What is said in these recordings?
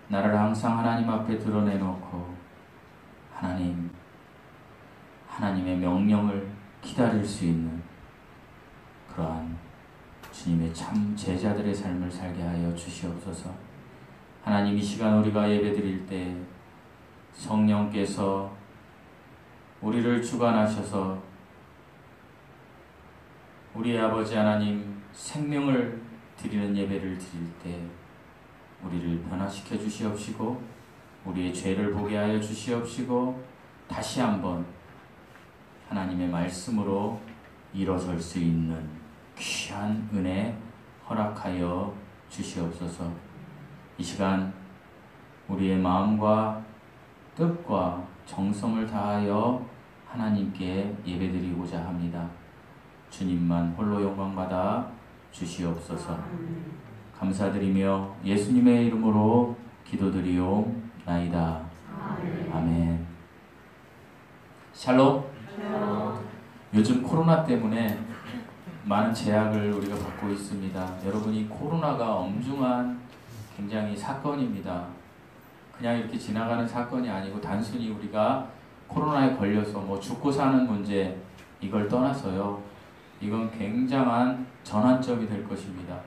나를 항상 하나님 앞에 드러내놓고 하나님의 명령을 기다릴 수 있는 그러한 주님의 참 제자들의 삶을 살게 하여 주시옵소서. 하나님, 이 시간 우리가 예배드릴 때 성령께서 우리를 주관하셔서 우리의 아버지 하나님 생명을 드리는 예배를 드릴 때 우리를 변화시켜 주시옵시고 우리의 죄를 보게 하여 주시옵시고 다시 한번 하나님의 말씀으로 일어설 수 있는 귀한 은혜 허락하여 주시옵소서. 이 시간 우리의 마음과 뜻과 정성을 다하여 하나님께 예배드리고자 합니다. 주님만 홀로 영광받아 주시옵소서. 감사드리며 예수님의 이름으로 기도드리옵나이다. 아멘. 샬롬. 요즘 코로나 때문에 많은 제약을 우리가 받고 있습니다. 여러분이 코로나가 엄중한 굉장히 사건입니다. 그냥 이렇게 지나가는 사건이 아니고 단순히 우리가 코로나에 걸려서 뭐 죽고 사는 문제 이걸 떠나서요. 이건 굉장한 전환점이 될 것입니다.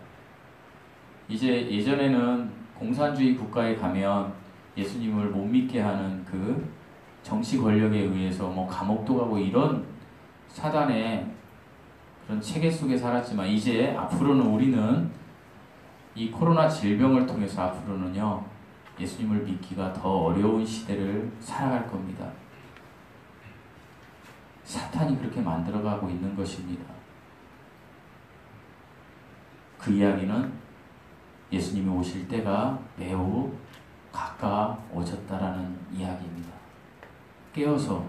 이제 예전에는 공산주의 국가에 가면 예수님을 못 믿게 하는 그 정치 권력에 의해서 뭐 감옥도 가고 이런 사단의 그런 체계 속에 살았지만 이제 앞으로는 우리는 이 코로나 질병을 통해서 앞으로는요 예수님을 믿기가 더 어려운 시대를 살아갈 겁니다. 사탄이 그렇게 만들어가고 있는 것입니다. 그 이야기는 예수님이 오실 때가 매우 가까워졌다라는 이야기입니다. 깨어서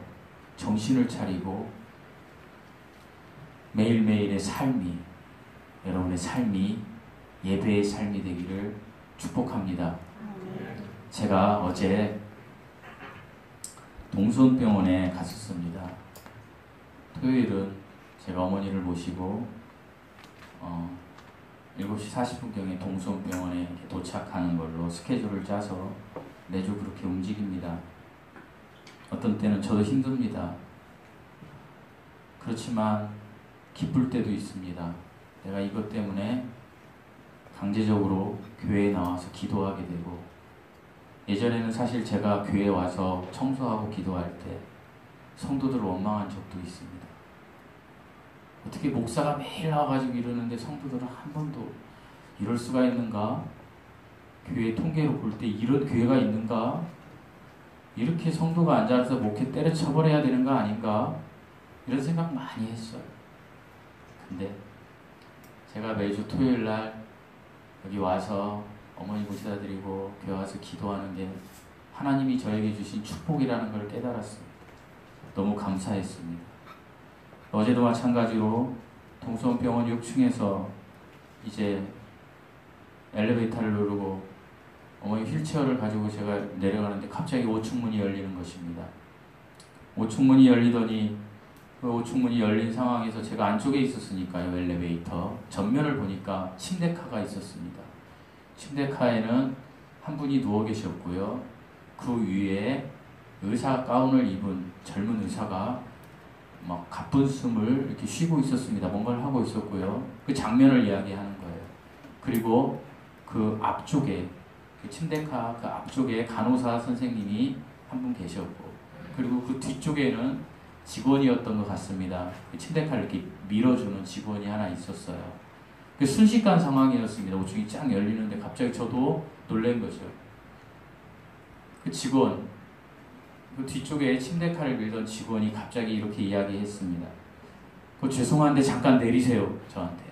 정신을 차리고 매일매일의 삶이 여러분의 삶이 예배의 삶이 되기를 축복합니다. 제가 어제 동손병원에 갔었습니다. 토요일은 제가 어머니를 모시고 7시 40분경에 동손병원에 도착하는 걸로 스케줄을 짜서 매주 그렇게 움직입니다. 어떤 때는 저도 힘듭니다. 그렇지만 기쁠 때도 있습니다. 내가 이것 때문에 강제적으로 교회에 나와서 기도하게 되고 예전에는 사실 제가 교회에 와서 청소하고 기도할 때 성도들을 원망한 적도 있습니다. 어떻게 목사가 매일 나와가지고 이러는데 성도들은 한 번도 이럴 수가 있는가? 교회 통계로 볼 때 이런 교회가 있는가? 이렇게 성도가 앉아서 목회 때려쳐버려야 되는 거 아닌가? 이런 생각 많이 했어요. 근데 제가 매주 토요일날 여기 와서 어머니 모시다 드리고 교회 와서 기도하는 게 하나님이 저에게 주신 축복이라는 걸 깨달았습니다. 너무 감사했습니다. 어제도 마찬가지로 동성병원 6층에서 이제 엘리베이터를 누르고 어머니 휠체어를 가지고 제가 내려가는데 갑자기 5층 문이 열리는 것입니다. 5층 문이 열리더니 그 5층 문이 열린 상황에서 제가 안쪽에 있었으니까요. 엘리베이터 전면을 보니까 침대카가 있었습니다. 침대카에는 한 분이 누워 계셨고요. 그 위에 의사 가운을 입은 젊은 의사가 막 가쁜 숨을 이렇게 쉬고 있었습니다. 뭔가를 하고 있었고요. 그 장면을 이야기하는 거예요. 그리고 그 앞쪽에 그 침대카 그 앞쪽에 간호사 선생님이 한 분 계셨고 그리고 그 뒤쪽에는 직원이었던 것 같습니다. 그 침대카를 이렇게 밀어주는 직원이 하나 있었어요. 그 순식간 상황이었습니다. 5층이 쫙 열리는데 갑자기 저도 놀란 거죠. 그 직원 그 뒤쪽에 침대카를 밀던 직원이 갑자기 이렇게 이야기했습니다. 죄송한데 잠깐 내리세요. 저한테.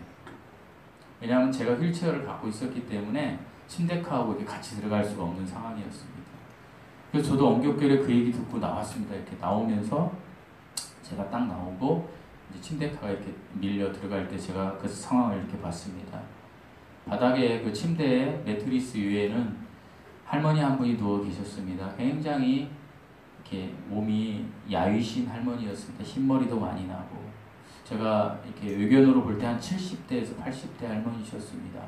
왜냐하면 제가 휠체어를 갖고 있었기 때문에 침대카하고 이렇게 같이 들어갈 수가 없는 상황이었습니다. 그래서 저도 엄격결에 그 얘기 듣고 나왔습니다. 이렇게 나오면서 제가 딱 나오고 이제 침대카가 이렇게 밀려 들어갈 때 제가 그 상황을 이렇게 봤습니다. 바닥에 그 침대에 매트리스 위에는 할머니 한 분이 누워 계셨습니다. 굉장히 이렇게 몸이 야위신 할머니였습니다. 흰머리도 많이 나고 제가 이렇게 외견으로 볼 때 한 70대에서 80대 할머니셨습니다.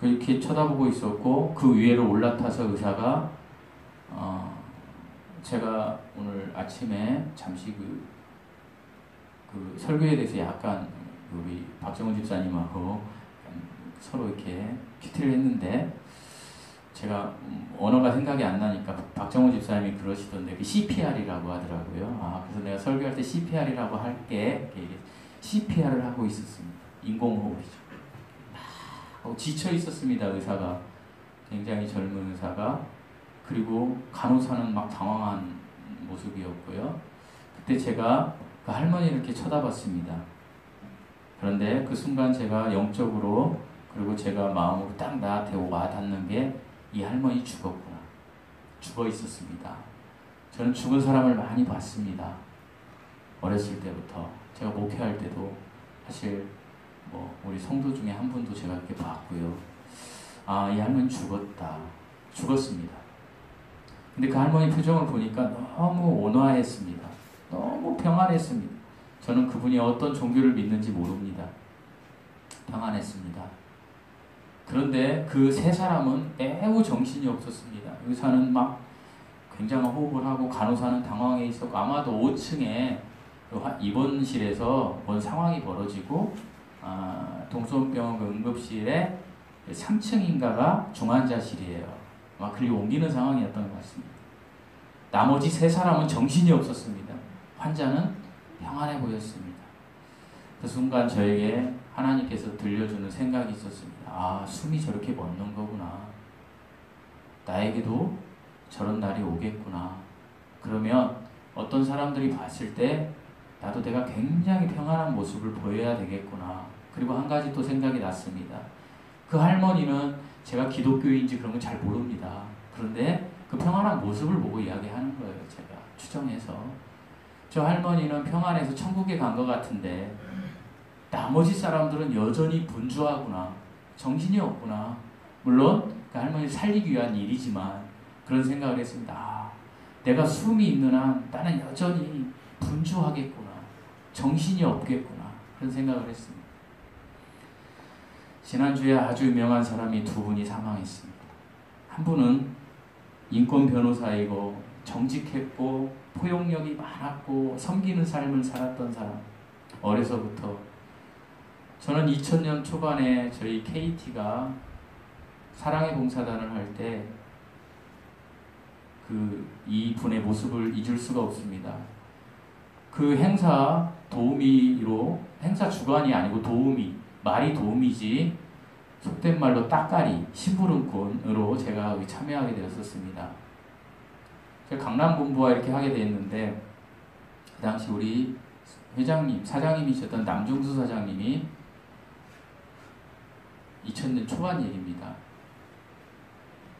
그렇게 쳐다보고 있었고 그 위에로 올라타서 의사가 제가 오늘 아침에 잠시 그 설교에 대해서 약간 우리 박정훈 집사님하고 서로 이렇게 큐티를 했는데 제가 언어가 생각이 안 나니까 박정훈 집사님이 그러시던데 그 CPR이라고 하더라고요. 그래서 내가 설교할 때 CPR이라고 할게. CPR을 하고 있었습니다. 인공호흡이죠. 지쳐 있었습니다. 의사가 굉장히 젊은 의사가. 그리고 간호사는 막 당황한 모습이었고요. 그때 제가 그 할머니를 이렇게 쳐다봤습니다. 그런데 그 순간 제가 영적으로 그리고 제가 마음으로 딱 나한테 와닿는 게 이 할머니 죽었구나. 죽어 있었습니다. 저는 죽은 사람을 많이 봤습니다. 어렸을 때부터. 제가 목회할 때도 사실 우리 성도 중에 한 분도 제가 이렇게 봤고요. 이 할머니 죽었다. 죽었습니다. 근데 그 할머니 표정을 보니까 너무 온화했습니다. 너무 평안했습니다. 저는 그분이 어떤 종교를 믿는지 모릅니다. 평안했습니다. 그런데 그 세 사람은 매우 정신이 없었습니다. 의사는 막 굉장한 호흡을 하고 간호사는 당황해 있었고 아마도 5층에 입원실에서 뭔 상황이 벌어지고 동서병원 응급실에 3층인가가 중환자실이에요. 그리고 옮기는 상황이었던 것 같습니다. 나머지 세 사람은 정신이 없었습니다. 환자는 평안해 보였습니다. 그 순간 저에게 하나님께서 들려주는 생각이 있었습니다. 숨이 저렇게 멎는 거구나. 나에게도 저런 날이 오겠구나. 그러면 어떤 사람들이 봤을 때 나도 내가 굉장히 평안한 모습을 보여야 되겠구나. 그리고 한 가지 또 생각이 났습니다. 그 할머니는 제가 기독교인지 그런 건 잘 모릅니다. 그런데 그 평안한 모습을 보고 이야기하는 거예요. 제가 추정해서. 저 할머니는 평안해서 천국에 간 것 같은데 나머지 사람들은 여전히 분주하구나. 정신이 없구나. 물론 그 할머니를 살리기 위한 일이지만 그런 생각을 했습니다. 내가 숨이 있는 한 나는 여전히 분주하겠구나. 정신이 없겠구나. 그런 생각을 했습니다. 지난주에 아주 유명한 사람이 두 분이 사망했습니다. 한 분은 인권 변호사이고 정직했고 포용력이 많았고 섬기는 삶을 살았던 사람. 어려서부터 저는 2000년 초반에 저희 KT가 사랑의 봉사단을 할 때 이 분의 모습을 잊을 수가 없습니다. 그 행사 도우미로 행사 주관이 아니고 도우미, 말이 도우미지 속된 말로 따까리, 심부름꾼으로 제가 참여하게 되었었습니다. 제가 강남본부와 이렇게 하게 됐는데 그 당시 우리 회장님, 사장님이셨던 남종수 사장님이 2000년 초반 얘기입니다.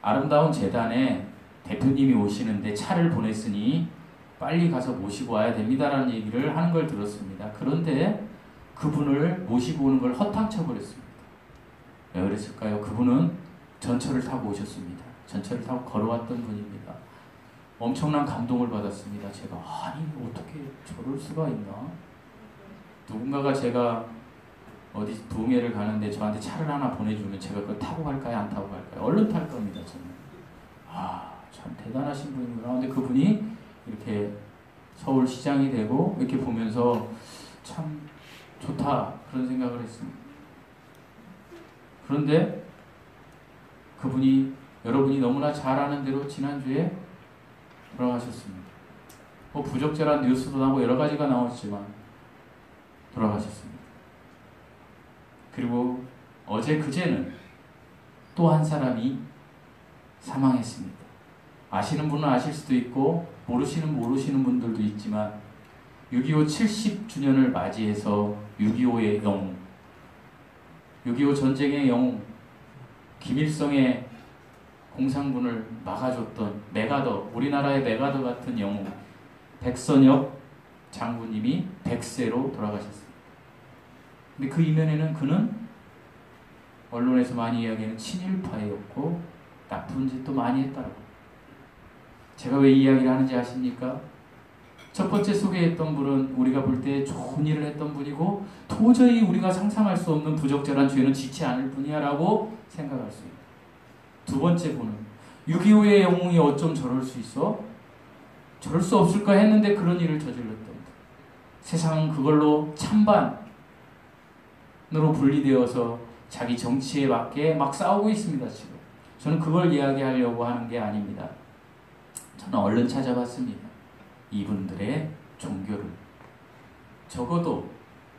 아름다운 재단에 대표님이 오시는데 차를 보냈으니 빨리 가서 모시고 와야 됩니다라는 얘기를 하는 걸 들었습니다. 그런데 그분을 모시고 오는 걸 허탕쳐 버렸습니다. 왜 그랬을까요? 그분은 전철을 타고 오셨습니다. 전철을 타고 걸어왔던 분입니다. 엄청난 감동을 받았습니다. 제가 아니 어떻게 저럴 수가 있나? 누군가가 제가 어디 부흥회를 가는데 저한테 차를 하나 보내주면 제가 그걸 타고 갈까요? 안 타고 갈까요? 얼른 탈 겁니다. 저는. 참 대단하신 분이구나. 근데 그분이 이렇게 서울시장이 되고 이렇게 보면서 참 좋다 그런 생각을 했습니다. 그런데 그분이 여러분이 너무나 잘 아는 대로 지난주에 돌아가셨습니다. 부적절한 뉴스도 나오고 여러 가지가 나왔지만 돌아가셨습니다. 그리고 어제 그제는 또 한 사람이 사망했습니다. 아시는 분은 아실 수도 있고 모르시는 분들도 있지만 6.25 70주년을 맞이해서 6.25의 영웅, 6.25 전쟁의 영웅, 김일성의 공산군을 막아줬던 메가더, 우리나라의 메가더 같은 영웅 백선엽 장군님이 100세로 돌아가셨습니다. 근데 그 이면에는 그는 언론에서 많이 이야기하는 친일파였고 나쁜 짓도 많이 했다라고. 제가 왜 이 이야기를 하는지 아십니까? 첫 번째 소개했던 분은 우리가 볼 때 좋은 일을 했던 분이고 도저히 우리가 상상할 수 없는 부적절한 죄는 짓지 않을 분이야 라고 생각할 수 있다. 두 번째 분은 6.25의 영웅이 어쩜 저럴 수 있어? 저럴 수 없을까 했는데 그런 일을 저질렀던 분. 세상은 그걸로 찬반으로 분리되어서 자기 정치에 맞게 막 싸우고 있습니다. 지금 저는 그걸 이야기하려고 하는 게 아닙니다. 저는 얼른 찾아봤습니다. 이분들의 종교를. 적어도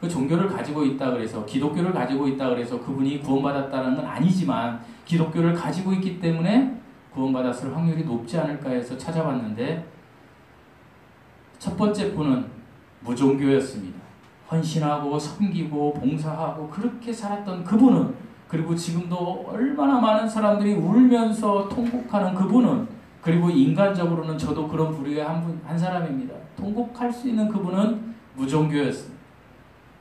그 종교를 가지고 있다 그래서, 기독교를 가지고 있다 그래서 그분이 구원받았다는 건 아니지만 기독교를 가지고 있기 때문에 구원받았을 확률이 높지 않을까 해서 찾아봤는데, 첫 번째 분은 무종교였습니다. 헌신하고 섬기고 봉사하고 그렇게 살았던 그분은, 그리고 지금도 얼마나 많은 사람들이 울면서 통곡하는 그분은, 그리고 인간적으로는 저도 그런 부류의 한 사람입니다. 통곡할 수 있는 그분은 무종교였습니다.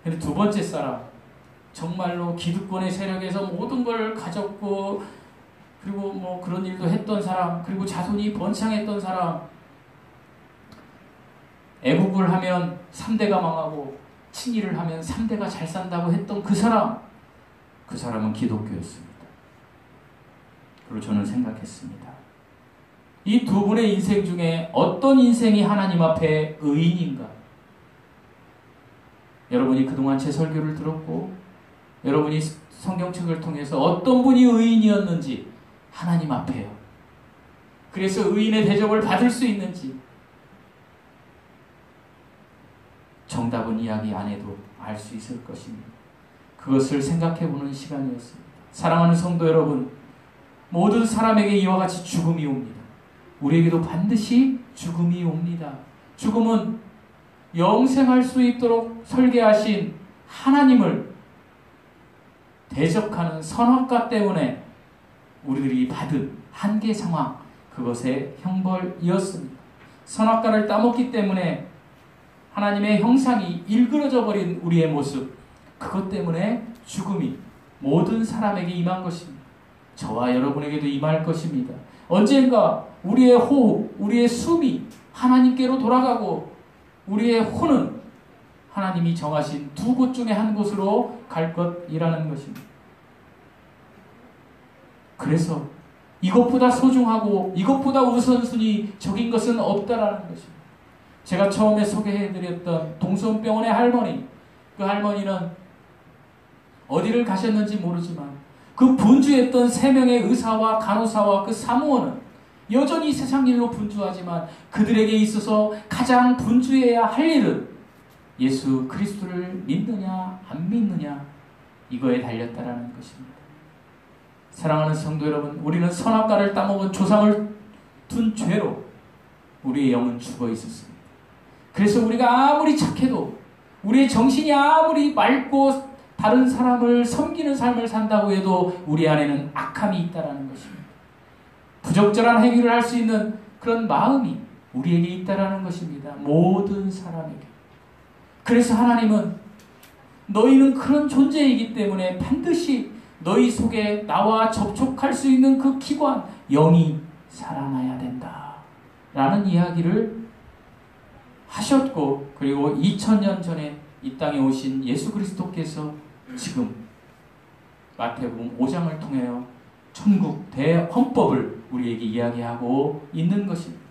근데 두 번째 사람, 정말로 기득권의 세력에서 모든 걸 가졌고 그리고 뭐 그런 일도 했던 사람, 그리고 자손이 번창했던 사람, 애국을 하면 3대가 망하고 친일을 하면 3대가 잘 산다고 했던 그 사람, 그 사람은 기독교였습니다. 그리고 저는 생각했습니다. 이 두 분의 인생 중에 어떤 인생이 하나님 앞에 의인인가? 여러분이 그동안 제 설교를 들었고 여러분이 성경책을 통해서 어떤 분이 의인이었는지 하나님 앞에요. 그래서 의인의 대접을 받을 수 있는지 정답은 이야기 안 해도 알 수 있을 것입니다. 그것을 생각해보는 시간이었습니다. 사랑하는 성도 여러분, 모든 사람에게 이와 같이 죽음이 옵니다. 우리에게도 반드시 죽음이 옵니다. 죽음은 영생할 수 있도록 설계하신 하나님을 대적하는 선악과 때문에 우리들이 받은 한계 상황, 그것의 형벌이었습니다. 선악과를 따먹기 때문에 하나님의 형상이 일그러져 버린 우리의 모습, 그것 때문에 죽음이 모든 사람에게 임한 것입니다. 저와 여러분에게도 임할 것입니다. 언젠가 우리의 호흡, 우리의 숨이 하나님께로 돌아가고 우리의 혼은 하나님이 정하신 두 곳 중에 한 곳으로 갈 것이라는 것입니다. 그래서 이것보다 소중하고 이것보다 우선순위적인 것은 없다라는 것입니다. 제가 처음에 소개해드렸던 동선병원의 할머니, 그 할머니는 어디를 가셨는지 모르지만 그 분주했던 3명의 의사와 간호사와 그 사무원은 여전히 세상 일로 분주하지만 그들에게 있어서 가장 분주해야 할 일은 예수 그리스도를 믿느냐 안 믿느냐 이거에 달렸다라는 것입니다. 사랑하는 성도 여러분, 우리는 선악과를 따먹은 조상을 둔 죄로 우리의 영은 죽어 있었습니다. 그래서 우리가 아무리 착해도, 우리의 정신이 아무리 맑고 다른 사람을 섬기는 삶을 산다고 해도 우리 안에는 악함이 있다라는 것입니다. 부적절한 행위를 할 수 있는 그런 마음이 우리에게 있다라는 것입니다. 모든 사람에게. 그래서 하나님은 너희는 그런 존재이기 때문에 반드시 너희 속에 나와 접촉할 수 있는 그 기관, 영이 살아나야 된다 라는 이야기를 하셨고, 그리고 2000년 전에 이 땅에 오신 예수 그리스도께서 지금 마태복음 5장을 통하여 천국 대헌법을 우리에게 이야기하고 있는 것입니다.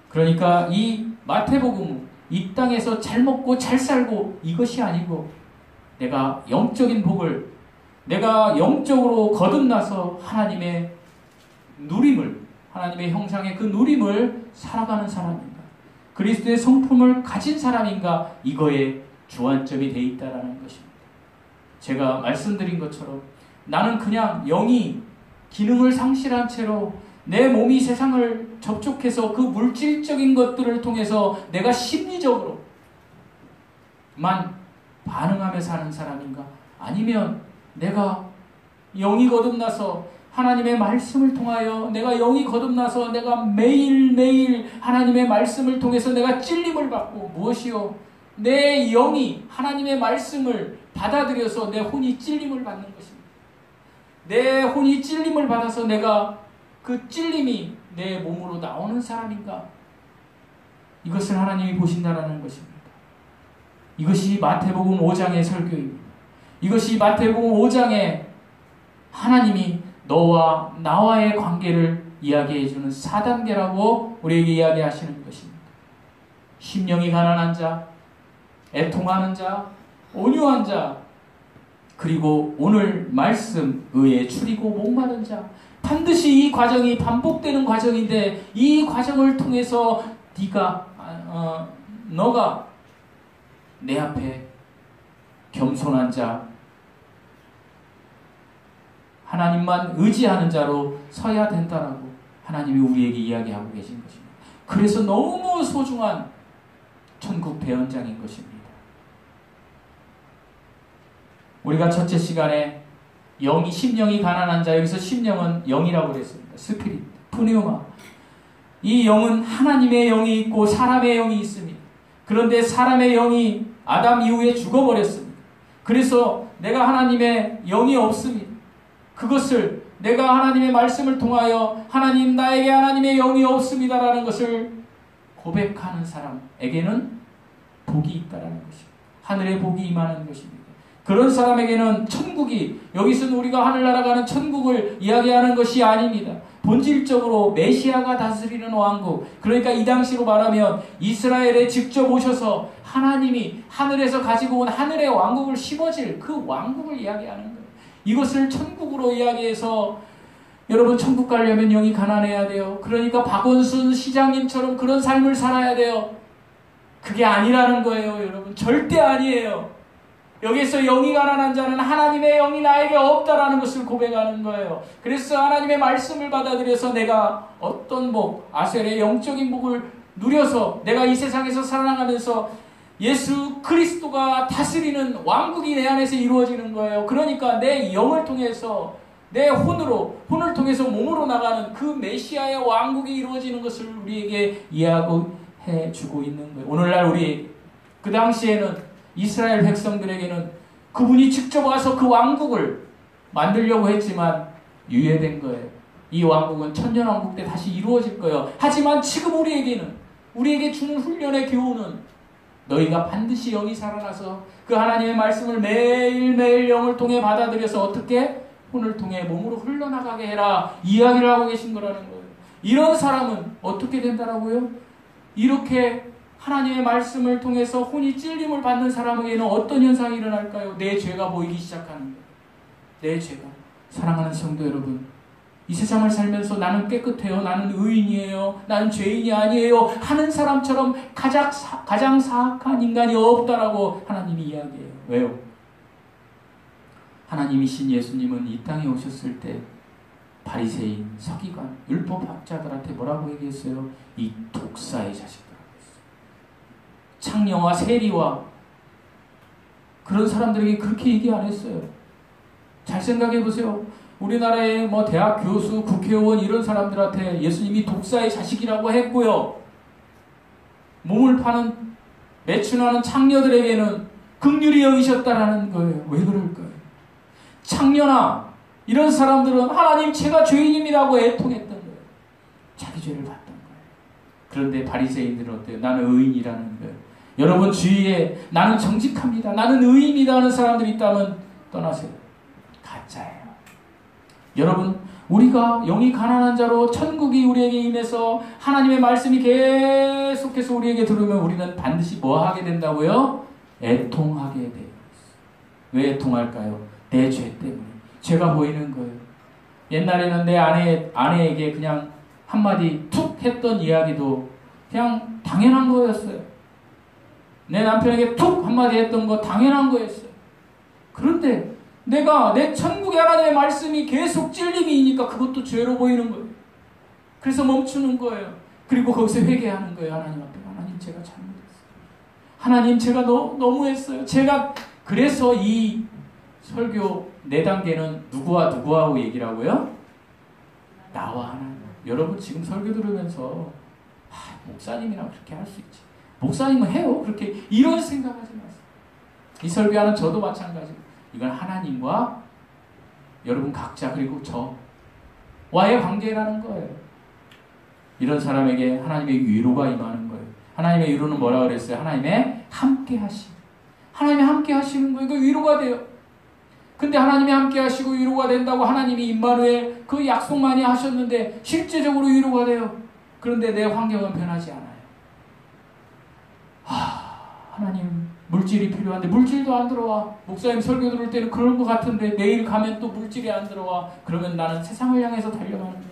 그러니까 이 마태복음은 이 땅에서 잘 먹고 잘 살고 이것이 아니고, 내가 영적인 복을, 내가 영적으로 거듭나서 하나님의 누림을, 하나님의 형상의 그 누림을 살아가는 사람인가, 그리스도의 성품을 가진 사람인가, 이거에 주안점이 되어 있다는 것입니다. 제가 말씀드린 것처럼 나는 그냥 영이 기능을 상실한 채로 내 몸이 세상을 접촉해서 그 물질적인 것들을 통해서 내가 심리적으로만 반응하며 사는 사람인가, 아니면 내가 영이 거듭나서 하나님의 말씀을 통하여, 내가 영이 거듭나서 내가 매일매일 하나님의 말씀을 통해서 내가 찔림을 받고, 무엇이요? 내 영이 하나님의 말씀을 받아들여서 내 혼이 찔림을 받는 것입니다. 내 혼이 찔림을 받아서 내가 그 찔림이 내 몸으로 나오는 사람인가? 이것을 하나님이 보신다라는 것입니다. 이것이 마태복음 5장의 설교입니다. 이것이 마태복음 5장에 하나님이 너와 나와의 관계를 이야기해주는 4단계라고 우리에게 이야기하시는 것입니다. 심령이 가난한 자, 애통하는 자, 온유한 자, 그리고 오늘 말씀 의에 추리고 목마른 자. 반드시 이 과정이 반복되는 과정인데 이 과정을 통해서 너가 내 앞에 겸손한 자, 하나님만 의지하는 자로 서야 된다라고 하나님이 우리에게 이야기하고 계신 것입니다. 그래서 너무 소중한 천국 대연장인 것입니다. 우리가 첫째 시간에 심령이 가난한 자, 여기서 심령은 영이라고 그랬습니다. 스피릿, 푸니우마. 이 영은 하나님의 영이 있고 사람의 영이 있습니다. 그런데 사람의 영이 아담 이후에 죽어버렸습니다. 그래서 내가 하나님의 영이 없습니다. 그것을 내가 하나님의 말씀을 통하여 하나님 나에게 하나님의 영이 없습니다라는 것을 고백하는 사람에게는 복이 있다라는 것입니다. 하늘의 복이 임하는 것입니다. 그런 사람에게는 천국이, 여기서는 우리가 하늘나라 가는 천국을 이야기하는 것이 아닙니다. 본질적으로 메시아가 다스리는 왕국, 그러니까 이 당시로 말하면 이스라엘에 직접 오셔서 하나님이 하늘에서 가지고 온 하늘의 왕국을 심어질 그 왕국을 이야기하는 거예요. 이것을 천국으로 이야기해서 여러분 천국 가려면 영이 가난해야 돼요. 그러니까 박원순 시장님처럼 그런 삶을 살아야 돼요. 그게 아니라는 거예요, 여러분. 절대 아니에요. 여기서 영이 가난한 자는 하나님의 영이 나에게 없다라는 것을 고백하는 거예요. 그래서 하나님의 말씀을 받아들여서 내가 어떤 복, 아셀의 영적인 복을 누려서 내가 이 세상에서 살아나가면서 예수 그리스도가 다스리는 왕국이 내 안에서 이루어지는 거예요. 그러니까 내 영을 통해서 내 혼을 통해서 몸으로 나가는 그 메시아의 왕국이 이루어지는 것을 우리에게 이야기해 주고 있는 거예요. 오늘날 우리 그 당시에는 이스라엘 백성들에게는 그분이 직접 와서 그 왕국을 만들려고 했지만 유예된 거예요. 이 왕국은 천년왕국 때 다시 이루어질 거예요. 하지만 지금 우리에게 주는 훈련의 교훈은 너희가 반드시 영이 살아나서 그 하나님의 말씀을 매일매일 영을 통해 받아들여서 어떻게? 혼을 통해 몸으로 흘러나가게 해라. 이야기를 하고 계신 거라는 거예요. 이런 사람은 어떻게 된다라고요? 이렇게 하나님의 말씀을 통해서 혼이 찔림을 받는 사람에게는 어떤 현상이 일어날까요? 내 죄가 보이기 시작하는 거예요. 내 죄가. 사랑하는 성도 여러분, 이 세상을 살면서 나는 깨끗해요, 나는 의인이에요, 나는 죄인이 아니에요 하는 사람처럼 가장 사악한 인간이 없다라고 하나님이 이야기해요. 왜요? 하나님이신 예수님은 이 땅에 오셨을 때 바리새인, 서기관, 율법학자들한테 뭐라고 얘기했어요? 이 독사의 자식들. 창녀와 세리와 그런 사람들에게 그렇게 얘기 안 했어요. 잘 생각해 보세요. 우리나라의 대학 교수, 국회의원 이런 사람들한테 예수님이 독사의 자식이라고 했고요. 몸을 파는 매춘하는 창녀들에게는 긍휼히 여기셨다라는 거예요. 왜 그럴까요? 창녀나 이런 사람들은 하나님 제가 죄인입니다고 애통했던 거예요. 자기 죄를 봤던 거예요. 그런데 바리새인들은 어때요? 나는 의인이라는 거예요. 여러분 주위에 나는 정직합니다, 나는 의인이다 하는 사람들이 있다면 떠나세요. 가짜예요. 여러분 우리가 영이 가난한 자로 천국이 우리에게 임해서 하나님의 말씀이 계속해서 우리에게 들으면 우리는 반드시 뭐 하게 된다고요? 애통하게 돼요. 왜 애통할까요? 내 죄 때문에. 죄가 보이는 거예요. 옛날에는 내 아내에게 그냥 한마디 툭 했던 이야기도 그냥 당연한 거였어요. 내 남편에게 툭 한마디 했던 거 당연한 거였어요. 그런데 내가 내 천국의 하나님의 말씀이 계속 찔림이니까 그것도 죄로 보이는 거예요. 그래서 멈추는 거예요. 그리고 거기서 회개하는 거예요. 하나님 앞에. 하나님 제가 잘못했어요. 하나님 제가 너무했어요. 그래서 이 설교 4단계는 누구하고 얘기를 하고요? 나와 하나님. 여러분 지금 설교 들으면서 목사님이랑 그렇게 할 수 있지. 목사님은 해요. 그렇게 이런 생각하지 마세요. 이 설교하는 저도 마찬가지고 이건 하나님과 여러분 각자 그리고 저와의 관계라는 거예요. 이런 사람에게 하나님의 위로가 임하는 거예요. 하나님의 위로는 뭐라 그랬어요? 하나님의 함께 하심. 하나님이 함께 하시는 거, 이거 위로가 돼요. 근데 하나님이 함께 하시고 위로가 된다고 하나님이 임마누엘 그 약속 많이 하셨는데 실제적으로 위로가 돼요. 그런데 내 환경은 변하지 않아요. 하나님 물질이 필요한데 물질도 안 들어와. 목사님 설교 들을 때는 그런 것 같은데 내일 가면 또 물질이 안 들어와. 그러면 나는 세상을 향해서 달려가는 거예요.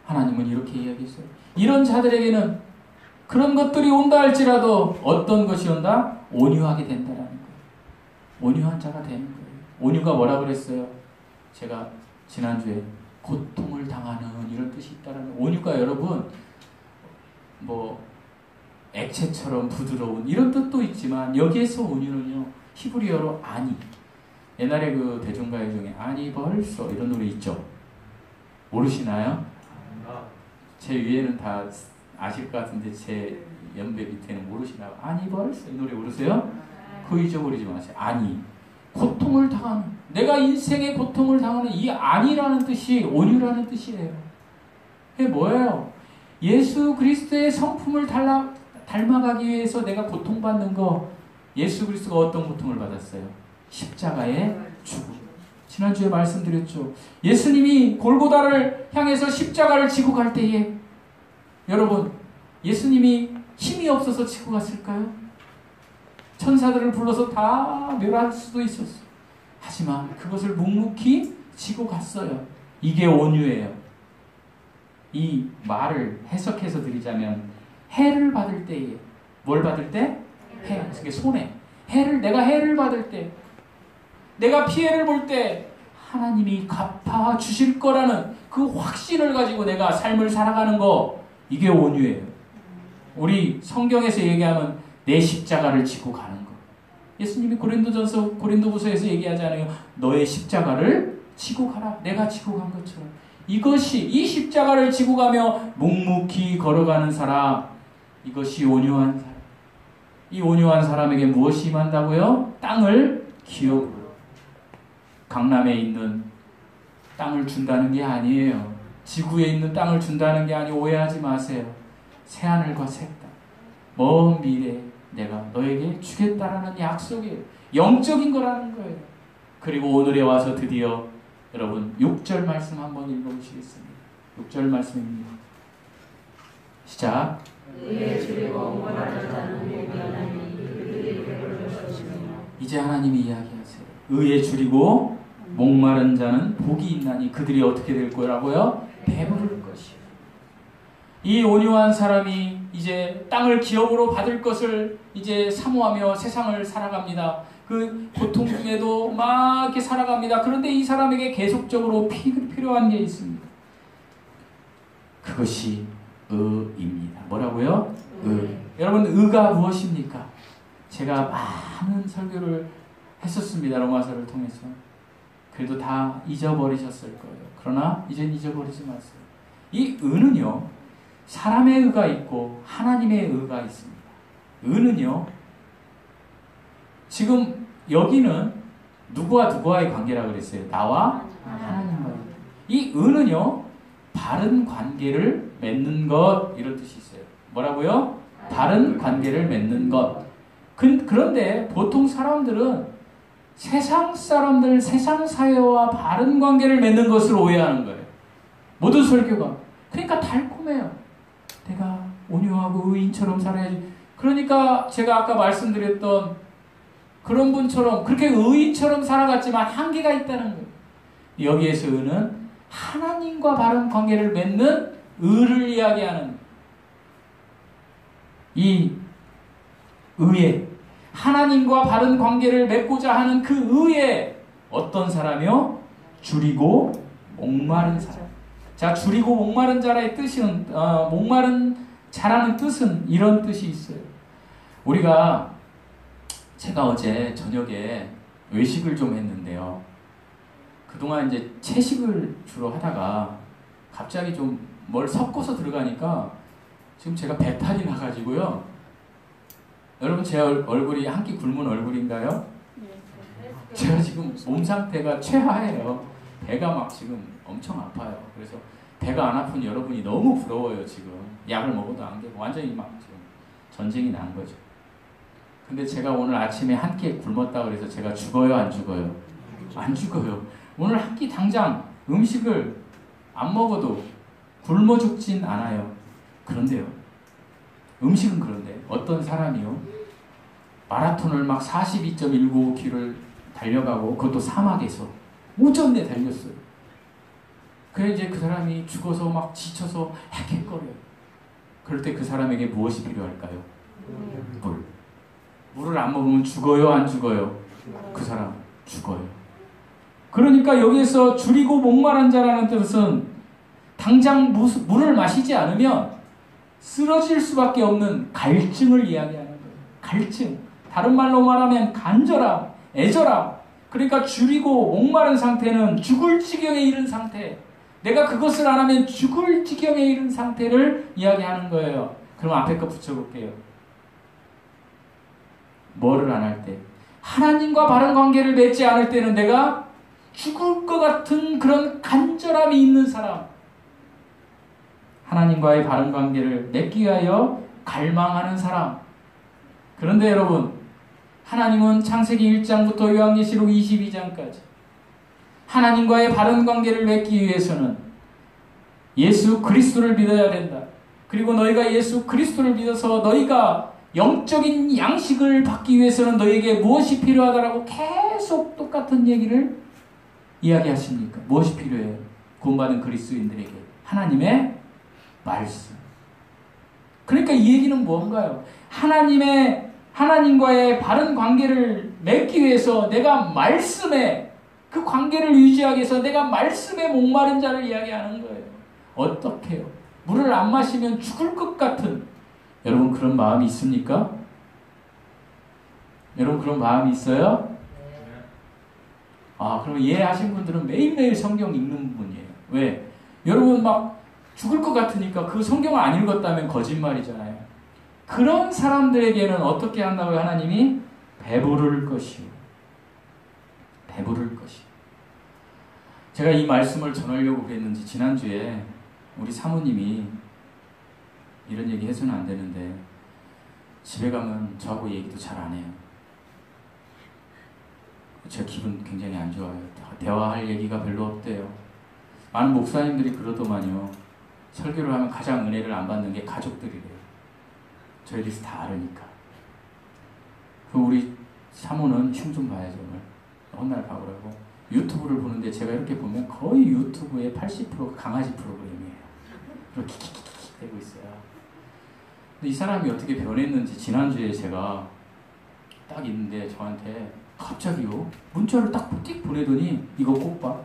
하나님은 이렇게 이야기했어요. 이런 자들에게는 그런 것들이 온다 할지라도 어떤 것이 온다? 온유하게 된다라는 거예요. 온유한 자가 되는 거예요. 온유가 뭐라 그랬어요? 제가 지난주에 고통을 당하는 이런 뜻이 있다라는 거예요. 온유가 여러분 뭐 액체처럼 부드러운 이런 뜻도 있지만 여기에서 온유는요 히브리어로 아니. 옛날에 그 대중가요 중에 아니 벌써 이런 노래 있죠? 모르시나요? 제 위에는 다 아실 것 같은데 제 연배 밑에는 모르시나요? 아니 벌써 이 노래 모르세요? 그거 잊어버리지 마세요. 아니 고통을 당하는 내가 인생의 고통을 당하는 이 아니라는 뜻이 온유라는 뜻이에요. 그게 뭐예요? 예수 그리스도의 성품을 닮아가기 위해서 내가 고통받는 거 예수 그리스도가 어떤 고통을 받았어요? 십자가의 죽음. 지난주에 말씀드렸죠. 예수님이 골고다를 향해서 십자가를 지고 갈 때에 여러분 예수님이 힘이 없어서 지고 갔을까요? 천사들을 불러서 다 멸할 수도 있었어요. 하지만 그것을 묵묵히 지고 갔어요. 이게 온유예요. 이 말을 해석해서 드리자면 해를 받을 때에 뭘 받을 때? 해. 그게 손해. 내가 해를 받을 때 내가 피해를 볼 때 하나님이 갚아 주실 거라는 그 확신을 가지고 내가 삶을 살아가는 거 이게 온유예요. 우리 성경에서 얘기하면 내 십자가를 지고 가는 거. 예수님이 고린도후서에서 얘기하잖아요. 너의 십자가를 지고 가라. 내가 지고 간 것처럼. 이것이 이 십자가를 지고 가며 묵묵히 걸어가는 사람 이것이 온유한 사람. 이 온유한 사람에게 무엇이 임한다고요? 땅을 기업으로. 강남에 있는 땅을 준다는 게 아니에요. 지구에 있는 땅을 준다는 게 아니고 오해하지 마세요. 새하늘과 새 땅. 먼 미래에 내가 너에게 주겠다라는 약속이에요. 영적인 거라는 거예요. 그리고 오늘에 와서 드디어 여러분 6절 말씀 한번 읽어보시겠습니다. 6절 말씀입니다. 시작. 이제 하나님이 이야기하세요. 의에 줄이고 목마른 자는 복이 있나니 그들이 어떻게 될 거라고요? 배부를 것이요. 이 온유한 사람이 이제 땅을 기업으로 받을 것을 이제 사모하며 세상을 살아갑니다. 그 고통 중에도 막 이렇게 살아갑니다. 그런데 이 사람에게 계속적으로 필요한 게 있습니다. 그것이 의입니다. 뭐라고요? 의. 여러분 의가 무엇입니까? 제가 많은 설교를 했었습니다. 로마서를 통해서. 그래도 다 잊어버리셨을 거예요. 그러나 이젠 잊어버리지 마세요. 이 의는요. 사람의 의가 있고 하나님의 의가 있습니다. 의는요. 지금 여기는 누구와 누구와의 관계라고 그랬어요? 나와 하나님과. 이 의는요. 바른 관계를 맺는 것 이런 뜻이 있어요. 뭐라고요? 바른 관계를 맺는 것. 그런데 보통 사람들은 세상 사람들, 세상 사회와 바른 관계를 맺는 것을 오해하는 거예요. 모든 설교가. 그러니까 달콤해요. 내가 온유하고 의인처럼 살아야지. 그러니까 제가 아까 말씀드렸던 그런 분처럼 그렇게 의인처럼 살아갔지만 한계가 있다는 거예요. 여기에서 의는 하나님과 바른 관계를 맺는 의를 이야기하는 이 의에 하나님과 바른 관계를 맺고자 하는 그 의에 어떤 사람이요? 줄이고 목마른 사람. 자, 줄이고 목마른 자라의 뜻은 목마른 자라는 뜻은 이런 뜻이 있어요. 제가 어제 저녁에 외식을 좀 했는데요. 그동안 이제 채식을 주로 하다가 갑자기 좀 뭘 섞어서 들어가니까 지금 제가 배탈이 나가지고요. 여러분 제 얼굴이 한 끼 굶은 얼굴인가요? 제가 지금 몸 상태가 최하예요. 배가 막 지금 엄청 아파요. 그래서 배가 안 아픈 여러분이 너무 부러워요. 지금 약을 먹어도 안 되고 완전히 막 지금 전쟁이 난 거죠. 근데 제가 오늘 아침에 한 끼 굶었다 그래서 제가 죽어요, 안 죽어요? 안 죽어요. 오늘 한 끼 당장 음식을 안 먹어도 굶어 죽진 않아요. 그런데요, 음식은 그런데 어떤 사람이요, 마라톤을 막 42.195km를 달려가고 그것도 사막에서 오전 내 달렸어요. 그래 이제 그 사람이 죽어서 막 지쳐서 헥헥거려요. 그럴 때 그 사람에게 무엇이 필요할까요? 물. 물을 안 먹으면 죽어요, 안 죽어요? 그 사람 죽어요. 그러니까 여기에서 줄이고 목마른 자라는 뜻은 당장 물을 마시지 않으면 쓰러질 수밖에 없는 갈증을 이야기하는 거예요. 갈증. 다른 말로 말하면 간절함, 애절함. 그러니까 줄이고 목마른 상태는 죽을 지경에 이른 상태. 내가 그것을 안 하면 죽을 지경에 이른 상태를 이야기하는 거예요. 그럼 앞에 거 붙여볼게요. 뭐를 안 할 때? 하나님과 바른 관계를 맺지 않을 때는 내가 죽을 것 같은 그런 간절함이 있는 사람. 하나님과의 바른 관계를 맺기 위하여 갈망하는 사람. 그런데 여러분, 하나님은 창세기 1장부터 요한계시록 22장까지 하나님과의 바른 관계를 맺기 위해서는 예수 그리스도를 믿어야 된다. 그리고 너희가 예수 그리스도를 믿어서 너희가 영적인 양식을 받기 위해서는 너희에게 무엇이 필요하다라고 계속 똑같은 얘기를 이야기하십니까? 무엇이 필요해요? 구원받은 그리스도인들에게 하나님의 말씀. 그러니까 이 얘기는 뭔가요? 하나님과의 바른 관계를 맺기 위해서 내가 말씀에 그 관계를 유지하기 위해서 내가 말씀에 목마른 자를 이야기하는 거예요. 어떻게요? 물을 안 마시면 죽을 것 같은, 여러분 그런 마음이 있습니까? 여러분 그런 마음이 있어요? 아, 그럼 이해하신 분들은 매일매일 성경 읽는 분이에요. 왜? 여러분 막 죽을 것 같으니까 그 성경을 안 읽었다면 거짓말이잖아요. 그런 사람들에게는 어떻게 한다고요? 하나님이 배부를 것이요. 배부를 것이요. 제가 이 말씀을 전하려고 그랬는지 지난주에 우리 사모님이 이런 얘기 해서는 안 되는데 집에 가면 저하고 얘기도 잘 안 해요. 제 기분 굉장히 안 좋아요. 대화할 얘기가 별로 없대요. 많은 목사님들이 그러더만요. 설교를 하면 가장 은혜를 안 받는 게 가족들이래요. 저희들이 다 알으니까. 그 우리 사모는 흉 좀 봐야죠. 오늘 혼날 가보라고. 유튜브를 보는데 제가 이렇게 보면 거의 유튜브의 80%가 강아지 프로그램이에요. 이렇게 킥킥킥 되고 있어요. 근데 이 사람이 어떻게 변했는지 지난주에 제가 딱 있는데 저한테 갑자기요 문자를 딱 띡 보내더니 이거 꼭 봐.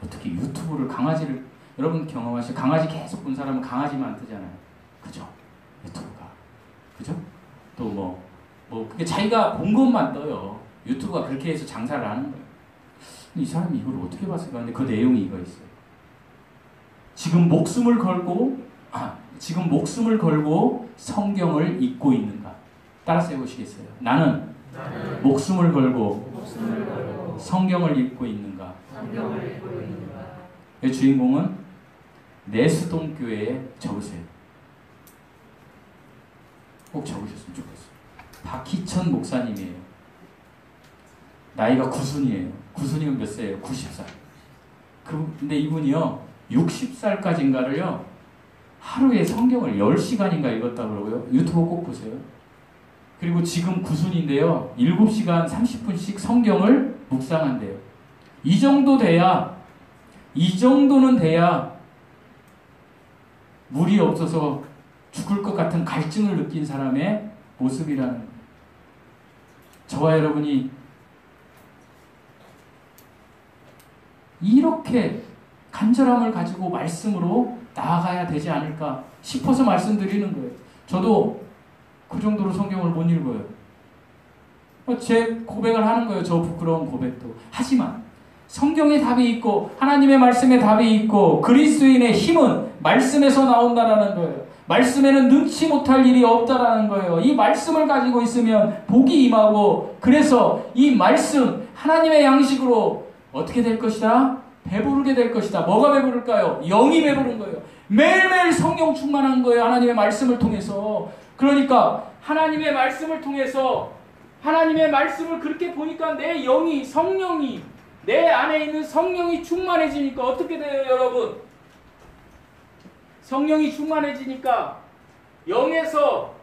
어떻게 유튜브를 강아지를, 여러분 경험하신 강아지 계속 본 사람은 강아지만 뜨잖아요. 그죠? 유튜브가. 그죠? 또 그게 자기가 본 것만 떠요. 유튜브가 그렇게 해서 장사를 하는 거예요. 근데 이 사람이 이걸 어떻게 봤을까 하는데 그 내용이 이거 있어요. 지금 목숨을 걸고 성경을 읽고 있는가? 따라서 해보시겠어요? 나는 목숨을 걸고 성경을 읽고 있는가? 이 주인공은 내수동 교회에 적으세요. 꼭 적으셨으면 좋겠어요. 박희천 목사님이에요. 나이가 9순이에요. 9순이면 몇 세예요? 90살. 근데 이분이요 60살까지인가를요 하루에 성경을 10시간인가 읽었다고 그러고요. 유튜브 꼭 보세요. 그리고 지금 9순인데요 7시간 30분씩 성경을 묵상한대요. 이 정도는 돼야 물이 없어서 죽을 것 같은 갈증을 느낀 사람의 모습이라는 거예요. 저와 여러분이 이렇게 간절함을 가지고 말씀으로 나아가야 되지 않을까 싶어서 말씀드리는 거예요. 저도 그 정도로 성경을 못 읽어요. 제 고백을 하는 거예요. 저 부끄러운 고백도. 하지만 성경에 답이 있고 하나님의 말씀에 답이 있고 그리스도인의 힘은 말씀에서 나온다라는 거예요. 말씀에는 능치 못할 일이 없다라는 거예요. 이 말씀을 가지고 있으면 복이 임하고, 그래서 이 말씀 하나님의 양식으로 어떻게 될 것이다? 배부르게 될 것이다. 뭐가 배부를까요? 영이 배부른 거예요. 매일매일 성령 충만한 거예요. 하나님의 말씀을 통해서. 그러니까 하나님의 말씀을 통해서 하나님의 말씀을 그렇게 보니까 내 영이, 성령이, 내 안에 있는 성령이 충만해지니까 어떻게 돼요, 여러분? 성령이 충만해지니까 영에서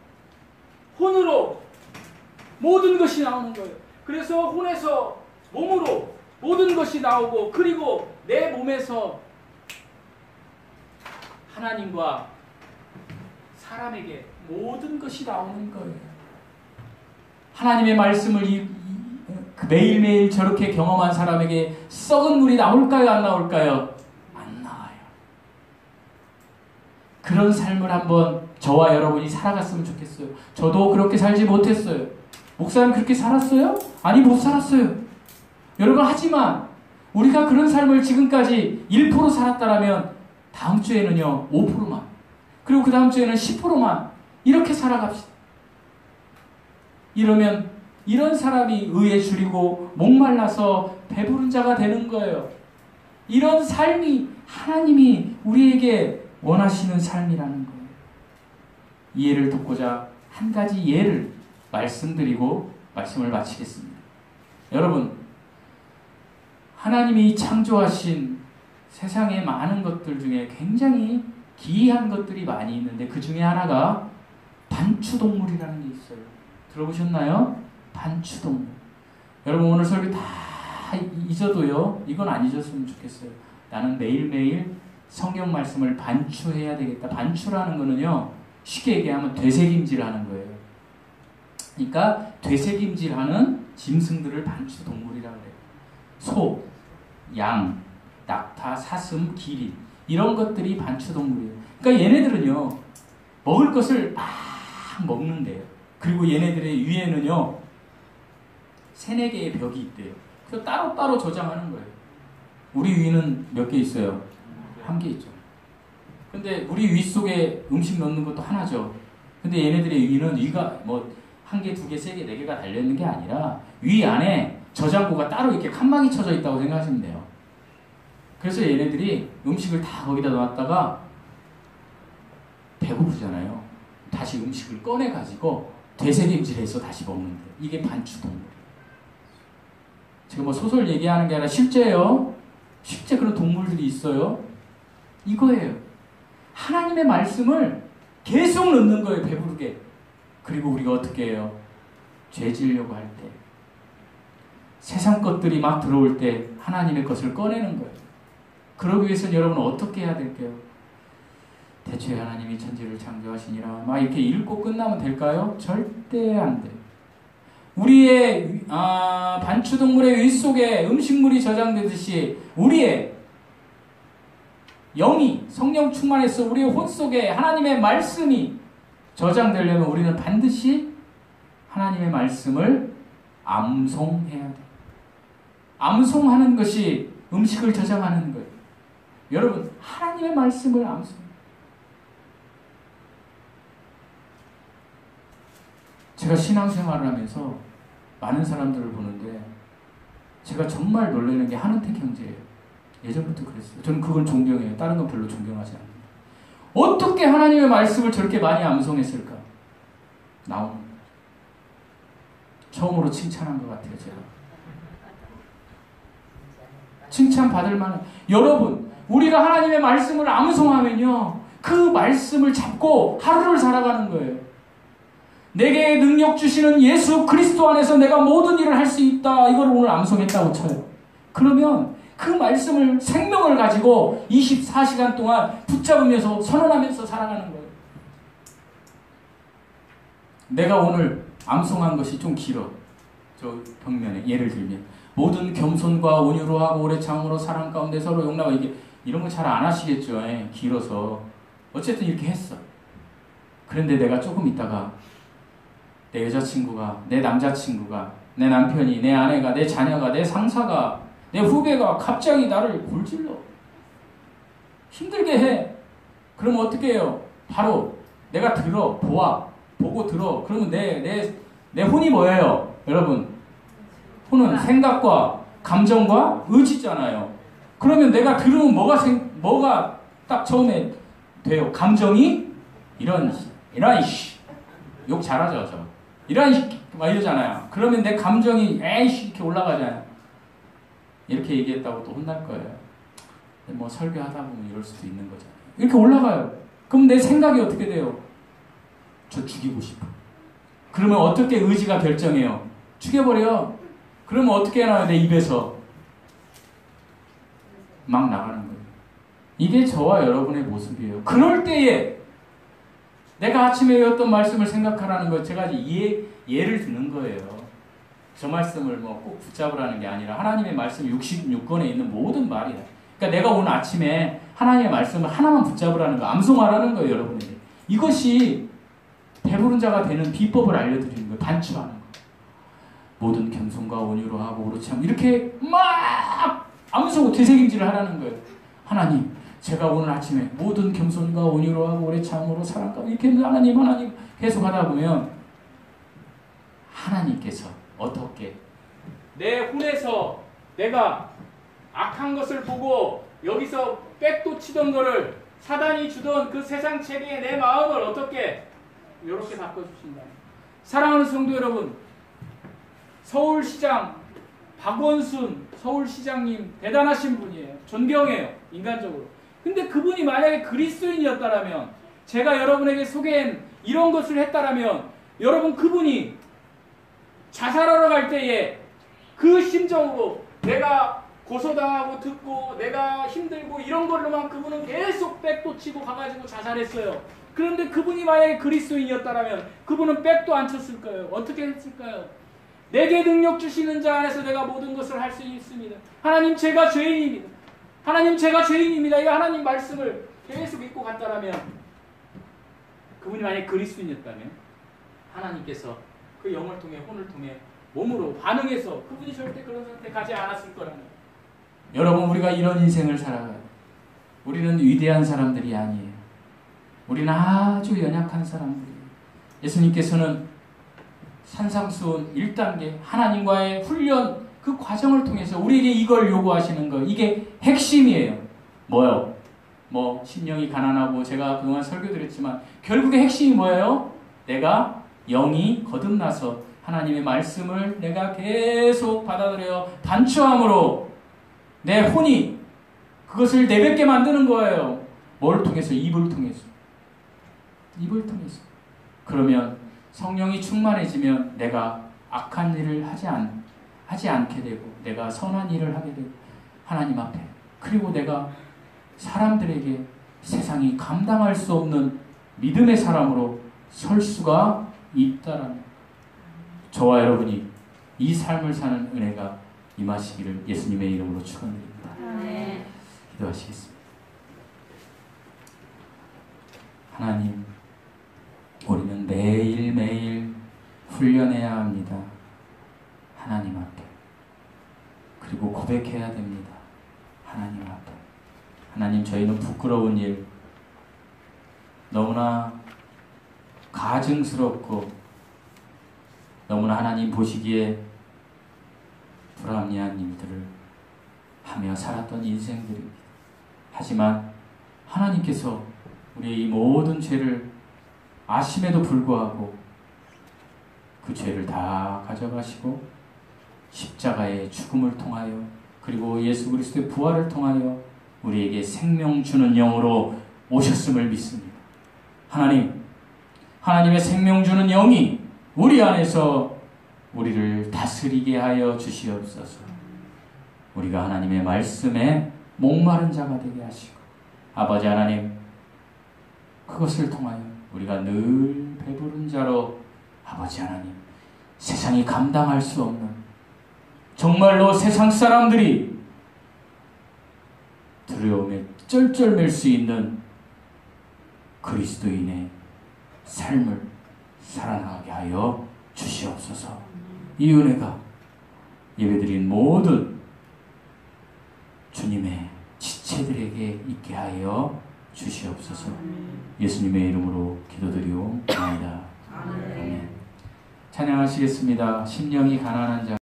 혼으로 모든 것이 나오는 거예요. 그래서 혼에서 몸으로 모든 것이 나오고, 그리고 내 몸에서 하나님과 사람에게 모든 것이 나오는 거예요. 하나님의 말씀을 매일매일 저렇게 경험한 사람에게 썩은 물이 나올까요? 안 나올까요? 안 나와요. 그런 삶을 한번 저와 여러분이 살아갔으면 좋겠어요. 저도 그렇게 살지 못했어요. 목사님 그렇게 살았어요? 아니, 못 살았어요. 여러분, 하지만 우리가 그런 삶을 지금까지 1% 살았다라면 다음 주에는요 5%만, 그리고 그 다음 주에는 10%만 이렇게 살아갑시다. 이러면 이런 사람이 의에 줄이고 목말라서 배부른 자가 되는 거예요. 이런 삶이 하나님이 우리에게 원하시는 삶이라는 거예요. 이 예를 돕고자 한 가지 예를 말씀드리고 말씀을 마치겠습니다. 여러분, 하나님이 창조하신 세상의 많은 것들 중에 굉장히 기이한 것들이 많이 있는데 그 중에 하나가 반추동물이라는 게 있어요. 들어보셨나요? 반추동물. 여러분, 오늘 설교 다 잊어도요, 이건 안 잊었으면 좋겠어요. 나는 매일매일 성경 말씀을 반추해야 되겠다. 반추라는 거는요, 쉽게 얘기하면 되새김질하는 거예요. 그러니까 되새김질하는 짐승들을 반추동물이라고 해요. 소, 양, 낙타, 사슴, 기린, 이런 것들이 반추동물이에요. 그러니까 얘네들은요 먹을 것을 막 먹는데요. 그리고 얘네들의 위에는요 3-4개의 벽이 있대요. 그래서 따로따로 저장하는 거예요. 우리 위는 몇 개 있어요? 1개 있죠. 근데 우리 위 속에 음식 넣는 것도 하나죠. 근데 얘네들의 위는 위가 뭐 1개, 2개, 3개, 4개가 달려있는 게 아니라 위 안에 저장고가 따로 이렇게 칸막이 쳐져 있다고 생각하시면 돼요. 그래서 얘네들이 음식을 다 거기다 놨다가 배고프잖아요. 다시 음식을 꺼내가지고 되새김질해서 다시 먹는 거예요. 이게 반추동물이에요. 제가 뭐 소설 얘기하는 게 아니라 실제예요. 실제 그런 동물들이 있어요. 이거예요. 하나님의 말씀을 계속 넣는 거예요. 배부르게. 그리고 우리가 어떻게 해요? 죄 지으려고 할 때, 세상 것들이 막 들어올 때 하나님의 것을 꺼내는 거예요. 그러기 위해서는 여러분 어떻게 해야 될까요? 대체 하나님이 천지를 창조하시니라 막 이렇게 읽고 끝나면 될까요? 절대 안 돼요. 우리의 반추동물의 위 속에 음식물이 저장되듯이 우리의 영이 성령 충만해서 우리의 혼 속에 하나님의 말씀이 저장되려면 우리는 반드시 하나님의 말씀을 암송해야 돼요. 암송하는 것이 음식을 저장하는 거예요. 여러분, 하나님의 말씀을 암송. 제가 신앙생활을 하면서 많은 사람들을 보는데 제가 정말 놀라는 게 한은택 형제예요. 예전부터 그랬어요. 저는 그걸 존경해요. 다른 건 별로 존경하지 않는다. 어떻게 하나님의 말씀을 저렇게 많이 암송했을까? 나오는 거죠. 처음으로 칭찬한 것 같아요, 제가. 칭찬받을 만한. 여러분, 우리가 하나님의 말씀을 암송하면요, 그 말씀을 잡고 하루를 살아가는 거예요. 내게 능력 주시는 예수 그리스도 안에서 내가 모든 일을 할 수 있다. 이걸 오늘 암송했다고 쳐요. 그러면 그 말씀을 생명을 가지고 24시간 동안 붙잡으면서 선언하면서 살아가는 거예요. 내가 오늘 암송한 것이 좀 길어. 저 벽면에 예를 들면 모든 겸손과 온유로 하고 오래 참음으로 사랑 가운데 서로 용납하고, 이게 이런 거 잘 안 하시겠죠. 길어서. 어쨌든 이렇게 했어. 그런데 내가 조금 있다가 내 여자친구가, 내 남자친구가, 내 남편이, 내 아내가, 내 자녀가, 내 상사가, 내 후배가 갑자기 나를 골질러. 힘들게 해. 그러면 어떻게 해요? 바로 내가 들어, 보고 들어. 그러면 내 혼이 뭐예요? 여러분, 혼은 생각과 감정과 의지잖아요. 그러면 내가 들으면 뭐가 딱 처음에 돼요? 감정이 이런 욕 잘하죠, 저. 막 이러잖아요. 그러면 내 감정이 에이씨 이렇게 올라가잖아요. 이렇게 얘기했다고 또 혼날 거예요. 뭐 설교하다 보면 이럴 수도 있는 거잖아요. 이렇게 올라가요. 그럼 내 생각이 어떻게 돼요? 저 죽이고 싶어. 그러면 어떻게 의지가 결정해요? 죽여버려. 그러면 어떻게 해놔요? 내 입에서 막 나가는 거예요. 이게 저와 여러분의 모습이에요. 그럴 때에 내가 아침에 외웠던 말씀을 생각하라는 거 제가 예를 드는 거예요. 저 말씀을 뭐 꼭 붙잡으라는 게 아니라 하나님의 말씀 66권에 있는 모든 말이야. 그러니까 내가 오늘 아침에 하나님의 말씀을 하나만 붙잡으라는 거, 암송하라는 거예요, 여러분에게. 이것이 배부른 자가 되는 비법을 알려드리는 거예요. 단추하는 거. 모든 겸손과 온유로 하고 오르지 않고 이렇게 막 암송 되새김질을 하라는 거예요. 하나님, 제가 오늘 아침에 모든 겸손과 온유로 하고 오래 참으로 사랑과 이렇게 하나님 계속 하다 보면 하나님께서 어떻게 내 혼에서 내가 악한 것을 보고 여기서 백도 치던 거를 사단이 주던 그 세상 체계의 내 마음을 어떻게 이렇게 바꿔주신다. 사랑하는 성도 여러분, 서울시장 박원순 서울시장님 대단하신 분이에요. 존경해요. 인간적으로. 근데 그분이 만약에 그리스도인이었다면, 제가 여러분에게 소개한 이런 것을 했다라면, 여러분 그분이 자살하러 갈 때에 그 심정으로 내가 고소당하고 듣고 내가 힘들고 이런 걸로만 그분은 계속 백도 치고 가가지고 자살했어요. 그런데 그분이 만약에 그리스도인이었다면 그분은 백도 안 쳤을 거예요. 어떻게 했을까요? 내게 능력 주시는 자 안에서 내가 모든 것을 할 수 있습니다. 하나님, 제가 죄인입니다. 하나님, 제가 죄인입니다. 이 하나님 말씀을 계속 믿고 갔다라면, 그분이 만약에 그리스도인이었다면 하나님께서 그 영을 통해, 혼을 통해 몸으로 반응해서 그분이 절대 그런 선택하지 않았을 거라는 거예요. 여러분, 우리가 이런 인생을 살아가요. 우리는 위대한 사람들이 아니에요. 우리는 아주 연약한 사람들이에요. 예수님께서는 산상수훈 1단계 하나님과의 훈련, 그 과정을 통해서 우리에게 이걸 요구하시는 거, 이게 핵심이에요. 뭐요? 뭐 심령이 가난하고, 제가 그동안 설교드렸지만 결국에 핵심이 뭐예요? 내가 영이 거듭나서 하나님의 말씀을 내가 계속 받아들여 단추함으로 내 혼이 그것을 내뱉게 만드는 거예요. 뭘 통해서? 입을 통해서. 입을 통해서. 그러면 성령이 충만해지면 내가 악한 일을 하지 않게 되고, 내가 선한 일을 하게 되고, 하나님 앞에, 그리고 내가 사람들에게 세상이 감당할 수 없는 믿음의 사람으로 설 수가 있다라는, 저와 여러분이 이 삶을 사는 은혜가 임하시기를 예수님의 이름으로 축원드립니다. 네. 기도하시겠습니다. 하나님, 우리는 매일매일 훈련해야 합니다. 하나님 앞에. 그리고 고백해야 됩니다. 하나님 앞에. 하나님, 저희는 부끄러운 일, 너무나 가증스럽고 너무나 하나님 보시기에 불합리한 일들을 하며 살았던 인생들입니다. 하지만 하나님께서 우리의 이 모든 죄를 아심에도 불구하고 그 죄를 다 가져가시고 십자가의 죽음을 통하여, 그리고 예수 그리스도의 부활을 통하여 우리에게 생명 주는 영으로 오셨음을 믿습니다. 하나님, 하나님의 생명 주는 영이 우리 안에서 우리를 다스리게 하여 주시옵소서. 우리가 하나님의 말씀에 목마른 자가 되게 하시고, 아버지 하나님, 그것을 통하여 우리가 늘 배부른 자로, 아버지 하나님, 세상이 감당할 수 없는, 정말로 세상 사람들이 두려움에 쩔쩔맬 수 있는 그리스도인의 삶을 살아나가게 하여 주시옵소서. 이 은혜가 예배드린 모든 주님의 지체들에게 있게 하여 주시옵소서. 예수님의 이름으로 기도드리옵나이다. 아멘. 찬양하시겠습니다. 심령이 가난한 자.